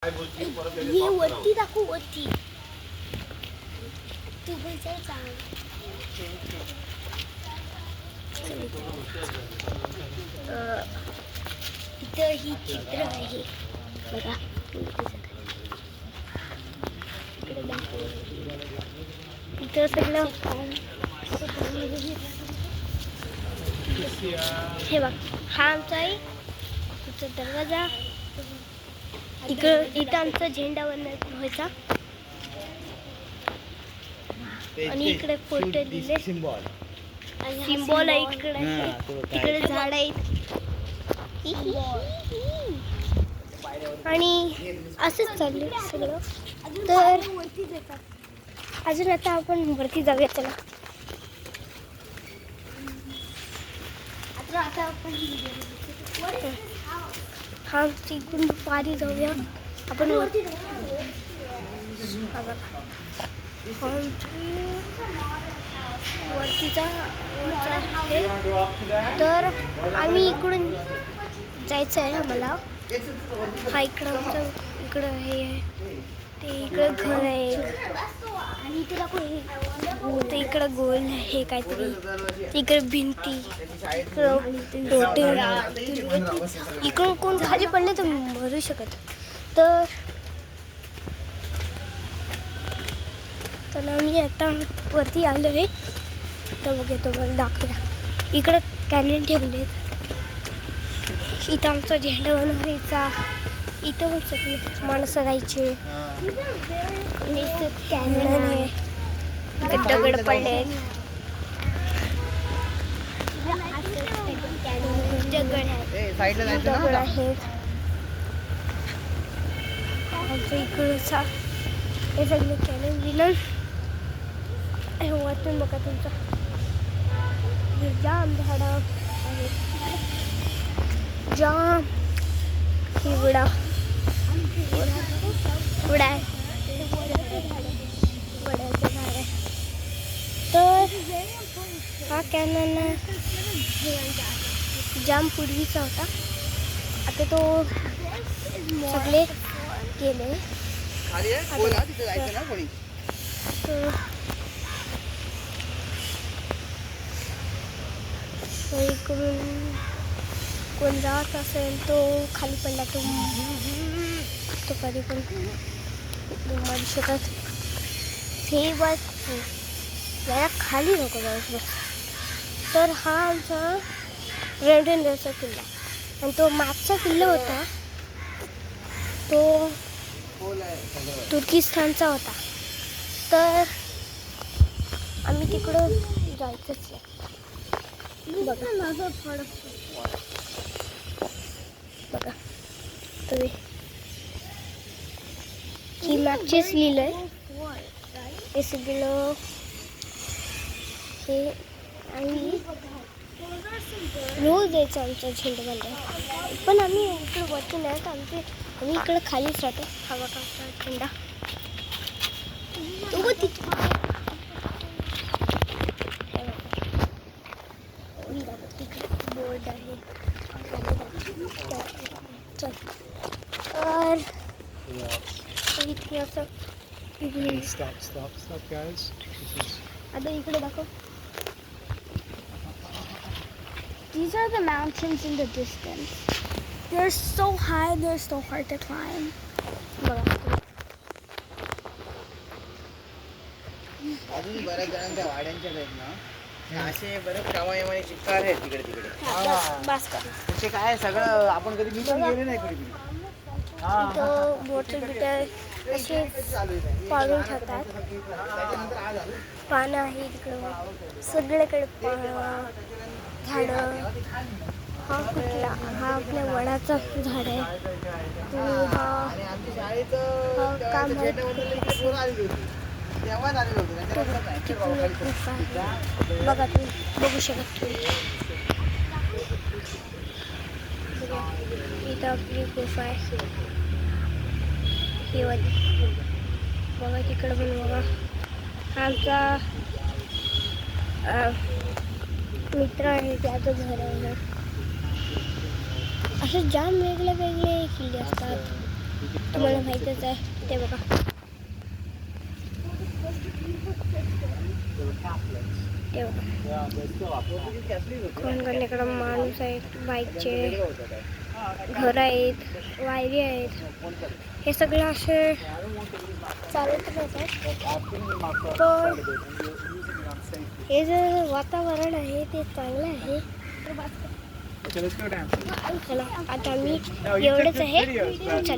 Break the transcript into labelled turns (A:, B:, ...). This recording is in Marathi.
A: ये वरती दाखव वरती तू पण चांगलं इथं ही चित्र आहे बघा इथं सगळं हे बघ हा आमचा आहे इथं दरवाजा इथं आमचा झेंडा व्हायचा आणि इकडे फोटो लिहिले सिम्बॉल आहे इकडे झाड आहेत आणि असंच चाललंय सगळं तर अजून आता आपण वरती जाऊया चला आता आपण हा तिकडून पारी जाऊया आपण वरती वरतीचा तर आम्ही इकडून जायचं आहे आम्हाला हा इकडं आमचं इकडं हे ते इकडं घर आहे आणि इथे दाखव ते इकडं गोल हे काहीतरी इकडे भिंती इकडून कोण खाली पडले तर मरू शकत तर आम्ही आता वरती आलो आहे तर बघ येतो मला दाखवूया इकडं कॅनन ठेवले इथं आमचा झेंडा बनवायचा इथं पण सगळे माणसं राहायचे आणि इथं कॅनन आहे दगड पडले दगड आहेत आमचं इकडचा हे सगळे कॅनन विनन वाचून बघा तुमचा जाम झाडं आहेत जाम हिवडा वडाचं झाड आहे तर हा कॅनन जाम पूर्वीचा होता आता तो सगळे गेले इकडून कोण जात असेल तो खाली पडला तो कधी पण मारू शकत हे बस जरा खाली नको जाऊस बस तर हा आमचा रेवडेंद्रचा किल्ला आणि तो मागचा किल्ला होता तो तुर्किस्तानचा होता तर आम्ही तिकडं जायचंच आहे बघा तुम्ही ही मागचेच लिहिलंय हे सगळं हे आणि रोज यायचं आमचा झेंडा बांधायला पण आम्ही इकडे वरती नाही तर आम्ही इकडे खालीच राहतो हा बघा आमचा झेंडा तो बोर्ड आहे चल तर इथे असं आता इकडे दाखव
B: These are the mountains in the distance. They're so high, they're so hard to climb.
C: अजून बऱ्याच जणांच्या वाड्यांच्या आहेत ना असे बरेच कामायमाने चित्कार आहेत तिकडे तिकडे ते काय सगळं आपण कधी मी पण गेले नाही कधी
A: इथं बोटं बिटं असे पाळून ठेवतात पानं आहे तिकडं सगळीकडे झाडं हा कुठला हा आपल्या वडाचा झाड आहे हा काम बघा तुम्ही बघू शकत इथं आपली गुफा आहे ही वाली बघा तिकडं पण बघा आमचा मित्र आहे त्याचं घर आहे असे जाम वेगळे वेगळे किल्ले असतात तुम्हाला माहीतच आहे ते बघा. ते बघा कोणकडे माणूस आहेत, बाईकचे घर आहेत, वायरी आहेत, हे सगळं असे चालत राहतात. पण हे जे वातावरण आहे ते चांगलं आहे. चला आता मी एवढंच आहे. चला.